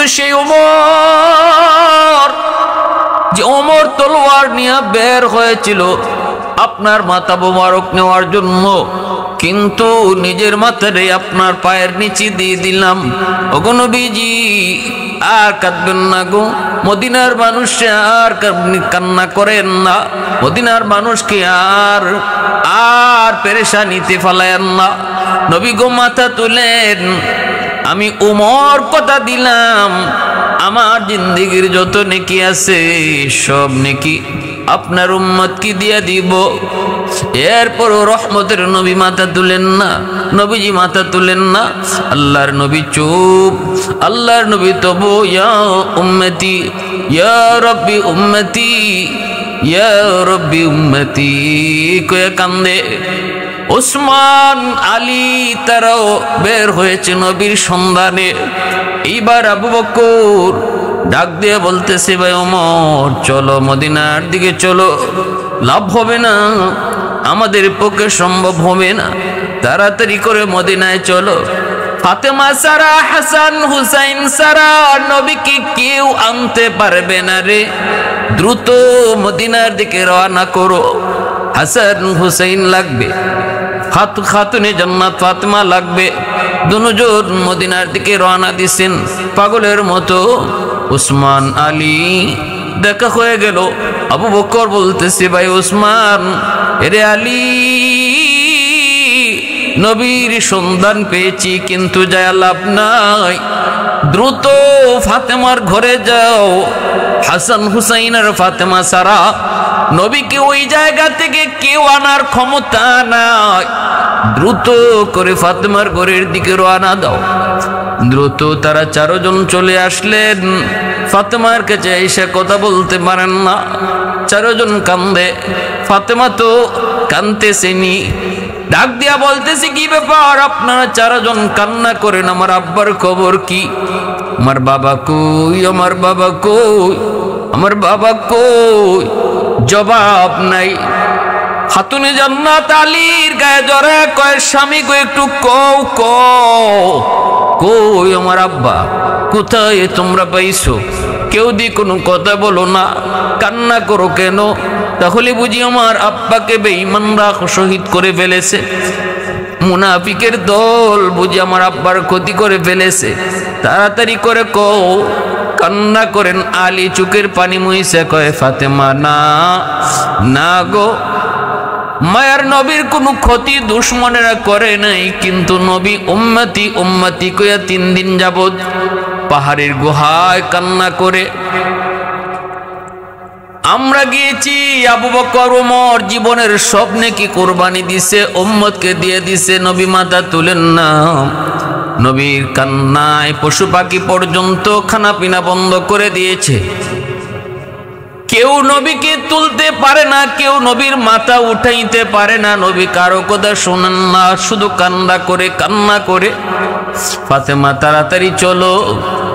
কিন্তু সেই ওমর, যে ওমর তলোয়ার নিয়ে বের হয়েছিল আপনার মাথা মোবারক নেওয়ার জন্য, কিন্তু নিজের মাথারে আপনার পায়ের নিচে দিয়ে দিলাম। ওগো নবীজি আর কাঁদবেন না গো, মদিনার মানুষ আর কান্না করেন না, মদিনার মানুষকে আর পেরেশানিতে ফেলায়েন না। নবী গো মাথা তুলেন, আমি উমর কথা দিলাম আমার জিন্দেগির যত নেকি আছে সব নেকি আপনার উম্মতকে দিয়ে দিব। এরপরও রহমতের নবী মাথা তুলেন না, নবীজি মাথা তুলেন না। আল্লাহর নবী চুপ, আল্লাহর নবী তবু ইয়া উম্মতি ইয়া রব্বি উম্মতি ইয়া রব্বি উম্মতি কয়ে কান্দে। ওসমান আলী তারাও বের হয়েছে নবীর সন্ধানে। এইবার আবু বকর ডাক দিয়ে বলতেছে, ভাই ওমর চলো মদিনার দিকে চলো, লাভ হবে না, আমাদের পক্ষে সম্ভব হবে না, তাড়াতাড়ি করে মদিনায় চলো। ফাতেমা সারা, হাসান হুসাইন সারা নবীকে কেউ আনতে পারবে না রে, দ্রুত মদিনার দিকে রওনা করো। হাসান হুসাইন লাগবে, খাতুনে জান্নাত ফাতেমা লাগবে। দুজন মদিনার দিকে রওনা দিছেন পাগলের মতো। উসমান আলী দেখা হয়ে গেল। আবু বকর বলতেছে, ভাই উসমান, এরে আলী, নবীর সন্ধান পেয়েছি কিন্তু যায় লাভ নাই, দ্রুত ফাতেমার ঘরে যাও। হাসান হুসাইন আর ফাতেমা সারা নবীকে ওই জায়গা থেকে কেউ আনার ক্ষমতা নাই, দ্রুত করে ফাতেমার ঘরের দিকে রওনা দাও। দ্রুত তারা চারজন চলে আসলেন। ফাতেমার কাছে এসে কথা বলতে পারেন না, চারজন কান্দে। ফাতেমা তো কান্দতেছেনি, ডাক দিয়া বলতেছি, কি ব্যাপার আপনারা চারজন কান্না করেন, আমার আব্বার খবর কি? আমার বাবা কই, আমার বাবা কই, আমার বাবা কই? জবাব নাই। খাতুনে জান্নাত আলীর গায়ে জড়ে কয়, স্বামী গো একটু কও কই আমার আব্বা, কোথায় তোমরা পাইছো? কেউ দি কোনো কথা বলো না, কান্না করো কেন? তাহলে বুঝি আমার আব্বাকে বেঈমানরা শহীদ করে ফেলেছে, মুনাফিকের দল বুঝি আমার আব্বার ক্ষতি করে ফেলেছে, তাড়াতাড়ি করে কও। কান্না করেন আলী, চোখের পানি মুইছে কয়, ফাতেমা না না গো, মায়ার নবীর কোনো ক্ষতি দুশ্মনেরা করে নাই, কিন্তু নবী উম্মতি উম্মতি কইয়া 3 দিন যাবত পাহাড়ের গুহায় কান্না করে। আমরা গিয়েছি, আবু বকর ওমর জীবনের সব নেকি কুরবানি দিছে, উম্মতকে দিয়ে দিছে। নবী মাথা তুলেন না। নবীর কান্নায় পশু পাখি পর্যন্ত খানা পিনা বন্ধ করে দিয়েছে। কেউ নবীকে তুলতে পারে না, কেউ নবীর মাথা উঠাইতে পারে না। নবী কারো কথা শোনেন না, শুধু কান্না করে। ফাতেমা তাড়াতাড়ি চলো,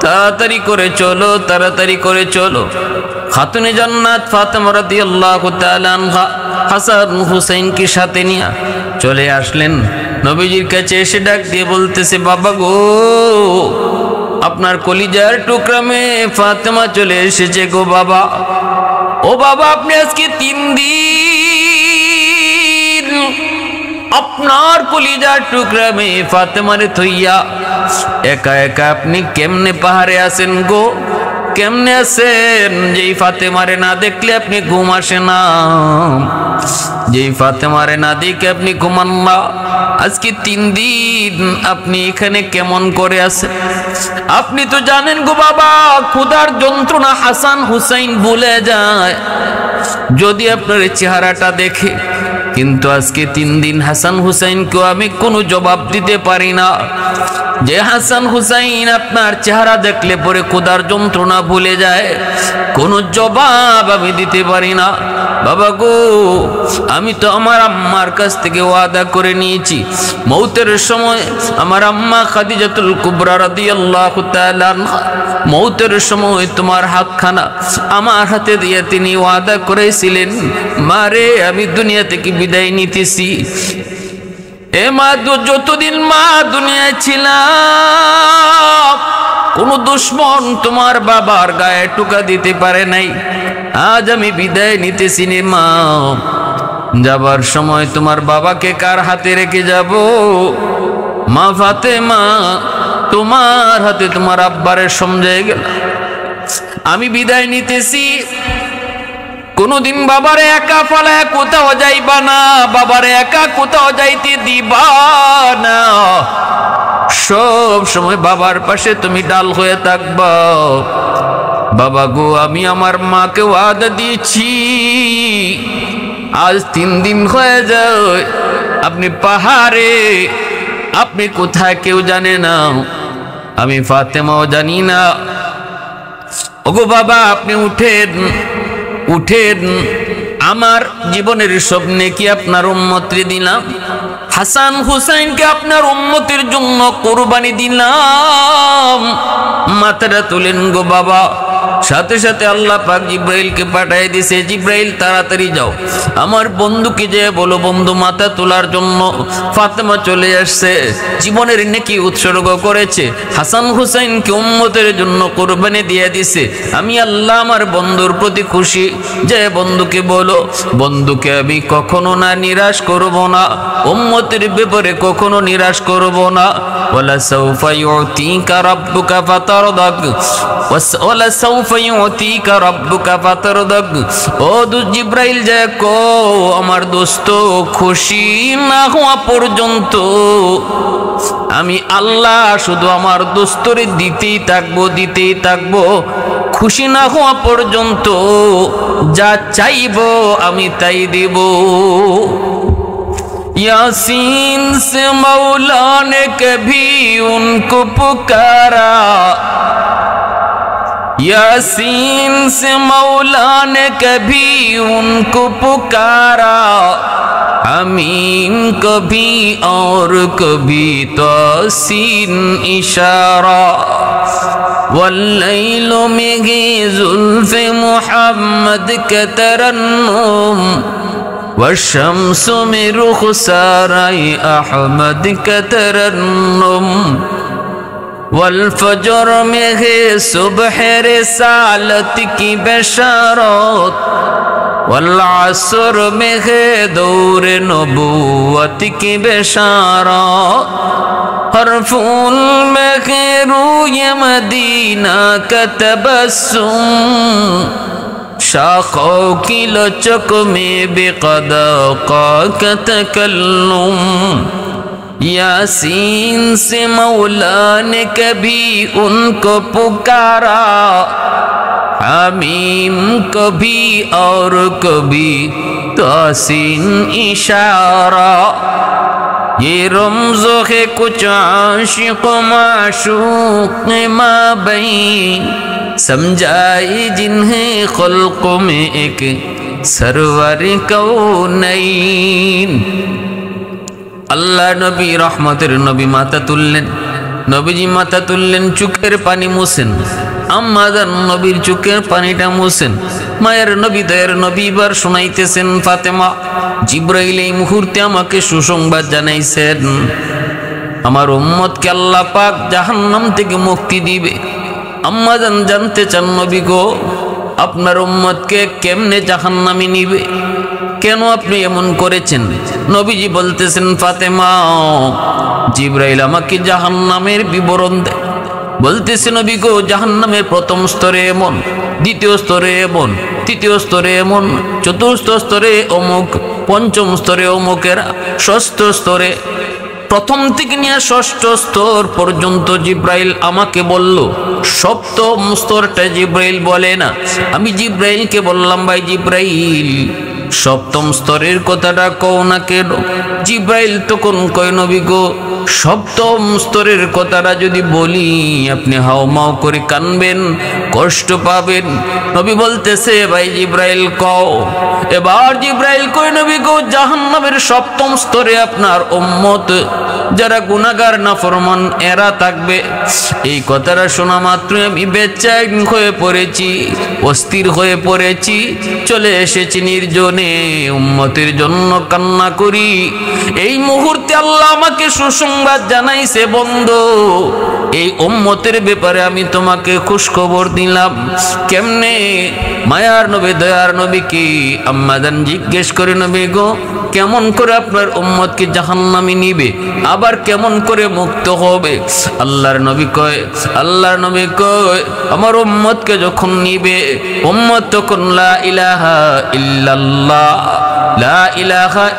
তাড়াতাড়ি করে চলো, তাড়াতাড়ি করে চলো। খাতুনে জান্নাত ফাতেমা রাদিয়াল্লাহু তাআলা আনহা হাসান হুসাইনকে সাথে নিয়ে চলে আসলেন নবীজির কাছে। এসে ডাক দিয়ে বলতেছে, বাবা গো, আপনার কলিজার টুকরা মেয়ে ফাতেমা চলে এসেছে গো বাবা। ও বাবা, আপনি আজকে 3 দিন আপনার কলিজার টুকরা মেয়ে ফাতেমারে থইয়া একা একা আপনি কেমনে পাহাড়ে আছেন গো? কেমনে আছেন? যেই ফাতেমারে না দেখলে আপনি ঘুম আসে না, যেই ফাতেমারে না দেখে আপনি ঘুমান না। আজকে 3 দিন আপনি এখানে কেমন করে আছেন? আপনি তো জানেন গো বাবা, ক্ষুধার যন্ত্রণা হাসান হুসাইন ভুলে যায় যদি আপনার চেহারাটা দেখে। কিন্তু আজকে 3 দিন হাসান হুসাইনকেও আমি কোনো জবাব দিতে পারি না। যে হাসান হুসাইন আপনার চেহারা দেখলে পরে ক্ষুধার যন্ত্রণা ভুলে যায়, কোনো জবাব আমি দিতে পারি না। বাবা গো, আমি তো আমার আম্মার কাছ থেকে ওয়াদা করে নিয়েছি, মৌতের সময় আমার আম্মা খাদিজাতুল কুবরা রাদিয়াল্লাহু তাআলা আনহা মৌতের সময় তোমার হাতখানা আমার হাতে দিয়ে তিনি ওয়াদা করেছিলেন, মারে আমি দুনিয়া থেকে বিদায় নিতেছি। এ মা, যতদিন মা দুনিয়ায় ছিলাম কোনো দুশ্মন তোমার বাবার গায়ে টোকা দিতে পারে নাই। আজ আমি বিদায় নিতেছি রে মা, যাবার সময় তোমার বাবাকে কার হাতে রেখে যাব? মা ফাতেমা, তোমার হাতে তোমার আব্বারে সমঝে গেল। আমি বিদায় নিতেছি, কোনদিন বাবারে একা ফলায় কোথাও যাইবা না, বাবারে একা কোথাও যাইতে দিবা না। সব সময় বাবার পাশে তুমি ডাল হয়ে থাকবা। বাবা গো, আমি আমার মাকে ওয়াদা দিয়েছি, আজ 3 দিন হয়ে যায় আপনি পাহাড়ে, আপনি কোথায় কেউ জানে না, আমি ফাতেমাও জানি না। ওগো বাবা, আপনি উঠেন, উঠেন, আমার জীবনের স্বপ্নে কি আপনার উম্মতরে দিলাম, হাসান হুসাইনকে আপনার উম্মতের জন্য কুরবানি দিলাম। মাথাটা তুলেন গো বাবা। সাথে সাথে আল্লাহ পাক জিব্রাইলকে পাঠিয়ে দিয়েছে, জিব্রাইল তাড়াতাড়ি যাও, আমার বন্ধুকে যে বলো বন্ধু মাথা তোলার জন্য। ফাতেমা চলে আসছে, জীবনের নেকি উৎসর্গ করেছে, হাসান হুসাইনকে উম্মতের জন্য কুরবানি দিয়ে দিছে। আমি আল্লাহ আমার বন্ধুর প্রতি খুশি। যে বন্ধুকে বলো, বন্ধুকে আমি কখনো না নিরাশ করব না, উম্মতের ব্যাপারে কখনো নিরাশ করব না। ওয়ালা সাউফা ইউতিকা রাব্বুকা ফাতারদাক, ওয়ালা সাউফা ইউতিকা রাব্বুকা ফাতারদাক। ও জিব্রাইল যে কো আমার দোস্ত, খুশি না হওয়া পর্যন্ত আমি আল্লাহ শুধু আমার দোস্তরে দিতেই থাকবো, দিতেই থাকবো। খুশি না হওয়া পর্যন্ত যা চাইবো আমি তাই দেব। यासीन से मौला ने कभी उनको पुकारा, यासीन से मौला ने कभी उनको पुकारा, अमीन कभी और कभी तासीन इशारा। वल्लैल में गे जुल्फ़े मुहम्मद के तरन्नुम, والشمس में रुखसाराए अहमद का तरन्नुम। वल्फजर में है सुबह रिसालत की बशारत, वल्असर में है दौर नबुव्वत की बशारत। हर फूल में है रूए मदीना का तबस्सुम, शाखों की लचक में बेक़दा का तकल्लुम। यासीन से मौला ने कभी उनको पुकारा, हामीम कभी और कभी तासीन इशारा। ये रमज़ो है कुछ आशिक़ माशूक़ माबैन, समझाए जिन्हें खल्क़ में एक सरवर कौनैन। আল্লাহ নবী রহমতের নবী মাথা তুললেন, নবীজি মাথা তুললেন, চোখের পানি মুছেন। আম্মা জান নবীর চোখের পানিটা মুছেন। মায়ের নবী দয়ের নবী বার শোনাইতেছেন, ফাতেমা, জিব্রাইল এই মুহূর্তে আমাকে সুসংবাদ জানাইছেন, আমার উম্মতকে আল্লাহ পাক জাহান্নাম থেকে মুক্তি দিবে। আম্মা জান জানতে চান, নবী গো, আপনার উম্মতকে কেমনে জাহান্নামে নিবে, কেন আপনি এমন করেছেন? নবীজি বলতেছেন, ফাতেমা, জিব্রাইল আমাকে জাহান্নামের বিবরণ দেয়। বলতেছে, নবী গো, জাহান্নামের প্রথম স্তরে এমন, দ্বিতীয় স্তরে এমন, তৃতীয় স্তরে এমন, চতুর্থ স্তরে অমুক, পঞ্চম স্তরে অমুকের, ষষ্ঠ স্তরে, প্রথম থেকে নিয়ে ষষ্ঠ স্তর পর্যন্ত জিব্রাইল আমাকে বলল। সপ্তম স্তরটা জিব্রাইল বলে না, আমি জিব্রাইলকে বললাম, ভাই জিব্রাইল, সপ্তম স্তরের কথাটা কও না কেন? জিব্রাইল তখন কয়, নবী গো, সপ্তম স্তরের কথাটা যদি বলি আপনি হাওমাও করে কানবেন, কষ্ট পাবেন। নবী বলতেছে, ভাই জিব্রাইল কও। এবার জিব্রাইল কয়, নবী গো, জাহান্নামের সপ্তম স্তরে আপনার উম্মত যারা গুনাহগার নাফরমান এরা থাকবে। এই কথাটা শোনা মাত্র আমি বেচैन হয়ে পড়েছি, অস্থির হয়ে পড়েছি, চলে এসেছি নির্জনে, উম্মতের জন্য কান্না করি। এই মুহূর্তে আল্লাহ আমাকে সুসংবাদ জানাইছে, বন্ধু, এই উম্মতের ব্যাপারে আমি তোমাকে খুশখবর দিলাম। কেমনে? মায়ার নবী দয়ার নবী কি আম্মাজান জিজ্ঞেস করে, নবী গো কেমন করে আপনার উম্মতকে জাহান্নামে নিবে, আবার কেমন করে মুক্ত হবে? আল্লাহর নবী কয় আমার উম্মতকে যখন নিবে, উম্মত তখন লা ইলাহা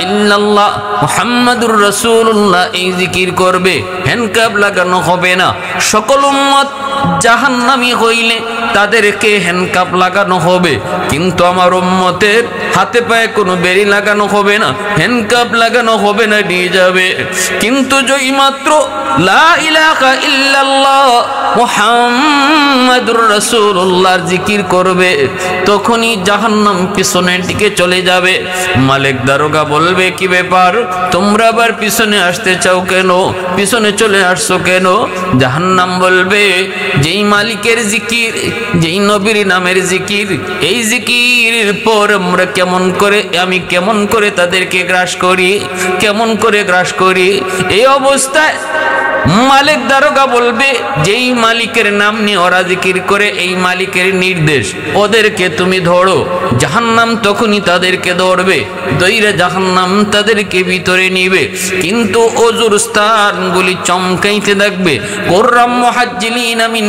ইল্লাল্লাহ মুহাম্মাদুর রাসূলুল্লাহ এই জিকির করবে, হ্যান্ডকাপ লাগানো হবে না। সকল উম্মত জাহান্নামী হইলে তাদেরকে হ্যান্ডকাপ লাগানো হবে, কিন্তু আমার উম্মতের হাতে পায়ে কোনো বেড়ি লাগানো হবে না, হ্যান্ডকাপ লাগানো হবে না, নিয়ে যাবে। কিন্তু যেই মাত্র লা ইলাহা ইল্লাল্লাহ মুহাম্মাদুর রাসূলুল্লাহর জিকির করবে, তখনই জাহান্নাম পিছনের দিকে চলে যাবে। মালিক দারোগা বলবে, কি ব্যাপার, তোমরা আবার পিছনে আসতে চাও কেন, পিছনে চলে আসছো কেন? জাহান্নাম বলবে, যেই মালিকের জিকির, যেই নবীর নামের জিকির, এই জিকিরের পর আমি কেমন করে তাদেরকে গ্রাস করি, কেমন করে গ্রাস করি। এই অবস্থায় মালিক দারোগা বলবে, যেই মালিকের নাম নিয়ে ওরা জিকির করে, এই মালিকের নির্দেশ, ওদেরকে তুমি ধরো। জাহান্নাম তখনই তাদেরকে ধরবে, দইরা জাহান্নাম তাদেরকে ভিতরে নিবে। কিন্তু অজুর স্থানগুলি চমকাইতে থাকবে। কুররাম মুহাজ্জিলিনা মিন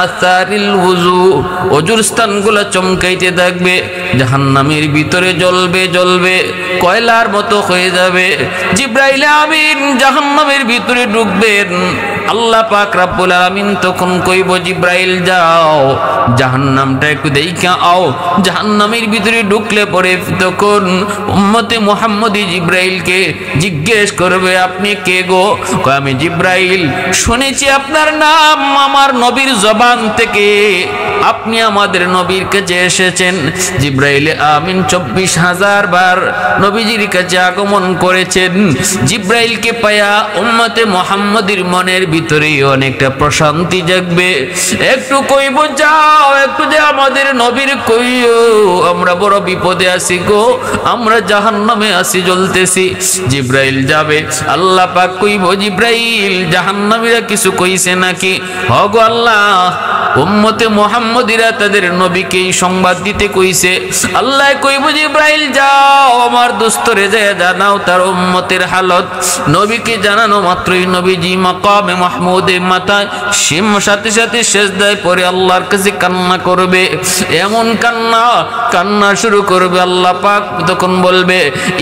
আসারিল ওযু, অজুর স্থানগুলো চমকাইতে থাকবে। জাহান্নামের ভিতরে জ্বলবে জ্বলবে, কয়লার মতো হয়ে যাবে। জিবরাইল আমিন জাহান্নামের ভিতরে ঢুকবেন। আল্লাহ পাক রব্বুল আলামিন তখন কইব, জিবরাইল যাও জাহান্নামটা একটু দেইখা আও। জাহান্নামের ভিতরে ঢুকলে পরে তখন উম্মতে মুহাম্মদী জিবরাইলকে জিজ্ঞেস করবে, আপনি কে গো? কয়, আমি জিবরাইল, শুনেছি আপনার নাম আমার নবীর জবান থেকে, আপনি আমাদের নবীর কাছে এসেছেন। জিবরাইল আমিন 24,000 বার নবীজির কাছে আগমন করেছেন। জিবরাইলকে পায়া উম্মতে মুহাম্মদীর মনের ভিতরে অনেকটা প্রশান্তি জাগবে। একটু কইব, যাও একটু যে আমাদের নবীর কইও, আমরা বড় বিপদে আছি গো, আমরা জাহান্নামে আছি, জ্বলতেছি। জিবরাইল যাবে। আল্লাহ পাক কইব, জিবরাইল জাহান্নামীরা কিছু কইছে নাকি? হ গো আল্লাহ, উম্মতে মুহাম্মদীরা তাদের নবীকে সংবাদ দিতে কইছে। আল্লাহ কইব, জিবরাইল যাও আমার দোস্তরে যায় জানাও তার উম্মতের হালত। নবীকে জানানো মাত্রই নবীজি মাকামে মাহমুদে মাথায় সাথে সাথে সেজদায় পড়ে আল্লাহর কাছে কান্না করবে। এমন কান্না শুরু করবে। আল্লাহ পাক তখন বলবে,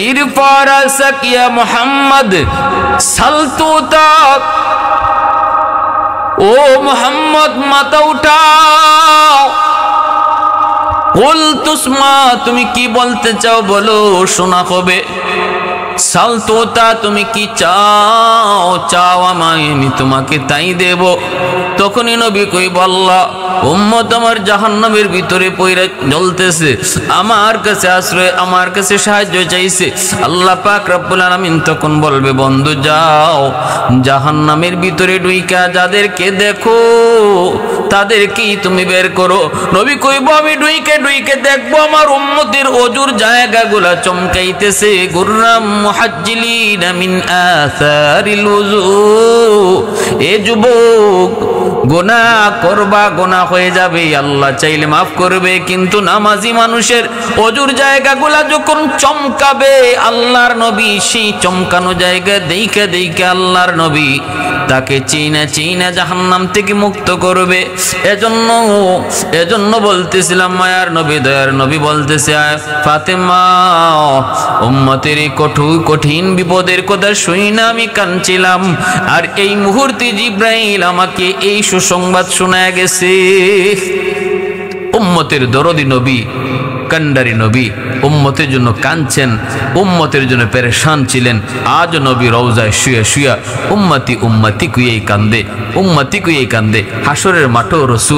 ইরফা রাসাক ইয়া মুহাম্মদ সালতুতাক, ও মুহাম্মদ মাথা উঠাও। কুল তুসমা, তুমি কি বলতে চাও বলো, শোনা হবে। সালতুতা, তুমি কি চাও, চাও আমায়, আমি তোমাকে তাই দেব। তখনই নবী কইব, আল্লাহ উম্মত আমার জাহান্নামের ভিতরে পইরা জ্বলতেছে, আমার কাছে আশ্রয়, আমার কাছে সাহায্য চাইছে। আল্লাহ পাক রব্বুল আলামিন তখন বলবে, বন্ধু যাও জাহান্নামের ভিতরে ঢুইকা যাদেরকে দেখো তাদেরকেই তুমি বের করো। নবী কইব, আমি ঢুইকে দেখবো আমার উম্মতের অজুর জায়গাগুলা চমকাইতেছে। গুররাম মুহাজ্জিলিনা মিন আসারিল ওযু। এ যুবক, গুনাহ করবা, গুনাহ হয়ে যাবে, আল্লাহ চাইলে মাফ করবে, কিন্তু নামাজি মানুষের অজুর জায়গাগুলা যখন চমকাবে, আল্লাহর নবী সেই চমকানো জায়গা দেখে আল্লাহর নবী তাকে চিনা জাহান্নাম থেকে মুক্ত করবে। এজন্য বলতেছিলাম, মায়ার নবী দয়ার নবী বলতেছে, ফাতেমা উম্মতের কঠিন বিপদের কথা শুনি না আমি কাঁদছিলাম, আর এই মুহূর্তে জিবরাইল আমাকে এই সুসংবাদ শোনায় গেছে। উম্মতের দরদি নবী, কান্ডারি নবী, উম্মতের জন্য কাঁদছেন, উম্মতের জন্য পেরেশান ছিলেন। আজ নবী রওজায় শুয়া উম্মতি কুইয়েই কান্দে, হাসরের মাঠেও রাসূল